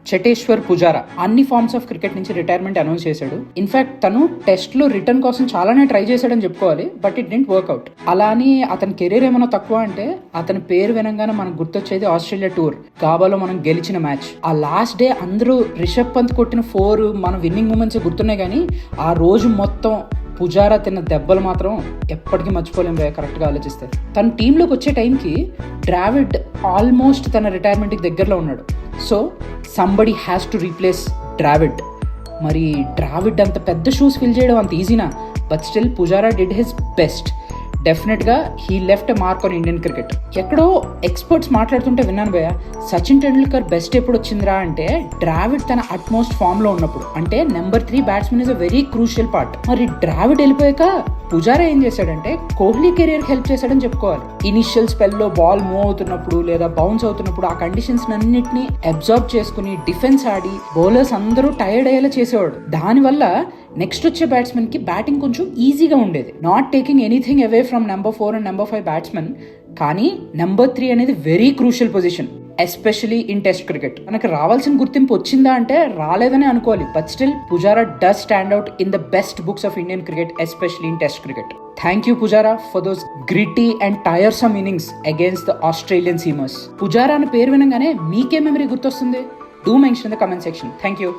చటేశ్వర్ పుజారా అన్ని forms of cricket నుంచి retirement announce చేశాడు. ఇన్ఫాక్ట్ తను టెస్ట్ లో రిటర్న్ కోసం చాలానే ట్రై చేశాడని చెప్పుకోవాలి, బట్ ఇట్ డెంట్ వర్క్అవుట్. అలా అని అతని కెరీర్ ఏమైనా తక్కువ అంటే అతని పేరు వినంగానే మనకు గుర్తొచ్చేది ఆస్ట్రేలియా టూర్ గాబాలో మనం గెలిచిన మ్యాచ్. ఆ లాస్ట్ డే అందరూ రిషబ్ పంత్ కొట్టిన 4 మన విన్నింగ్ మూమెంట్స్ గుర్తున్నాయి, కానీ ఆ రోజు మొత్తం పుజారా తిన్న దెబ్బలు మాత్రం ఎప్పటికీ మర్చిపోలేం భయ్యా, కరెక్ట్గా ఆలోచిస్తే. తన టీంలోకి వచ్చే టైంకి డ్రావిడ్ ఆల్మోస్ట్ తన రిటైర్మెంట్కి దగ్గరలో ఉన్నాడు. So somebody has to replace Dravid. మరి డ్రావిడ్ అంత పెద్ద షూస్ ఫిల్ చేయడం అంత ఈజీనా? But still Pujara did his best. డెఫినెట్గా he left a mark on Indian cricket. ఎక్కడో ఎక్స్పర్ట్స్ మాట్లాడుతుంటే విన్నాను భయ్య, సచిన్ టెండూల్కర్ బెస్ట్ ఎప్పుడు వచ్చిందిరా అంటే డ్రావిడ్ తన అట్మోస్ట్ ఫామ్లో ఉన్నప్పుడు. అంటే number 3 batsmen is a very crucial part. మరి డ్రావిడ్ వెళ్ళిపోయాక పుజారా ఏం చేశాడంటే కోహ్లీ కెరియర్ హెల్ప్ చేశాడని చెప్పుకోవాలి. ఇనిషియల్ స్పెల్లో బాల్ మూవ్ అవుతున్నప్పుడు లేదా బౌన్స్ అవుతున్నప్పుడు ఆ కండిషన్స్ అన్నింటినీ అబ్జర్వ్ చేసుకుని డిఫెన్స్ ఆడి బౌలర్స్ అందరూ టైర్డ్ అయ్యేలా చేసేవాడు. దానివల్ల నెక్స్ట్ వచ్చే బ్యాట్స్మెన్ కి బ్యాటింగ్ కొంచెం ఈజీగా ఉండేది. Not taking anything away from number 4 and number 5 batsmen, కానీ నెంబర్ 3 అనేది very crucial position, especially in test cricket. మనకు రావాల్సిన గుర్తింపు వచ్చిందా అంటే రాలేదని అనుకోవాలి, but still Pujara does stand out in the best books of Indian cricket, especially in test cricket. Thank you Pujara for those gritty and tiresome innings against the Australian seamers. Pujara అనే పేరు వినగానే మీకే మెమరీ గుర్తొస్తుంది? Do mention in the comment section. Thank you.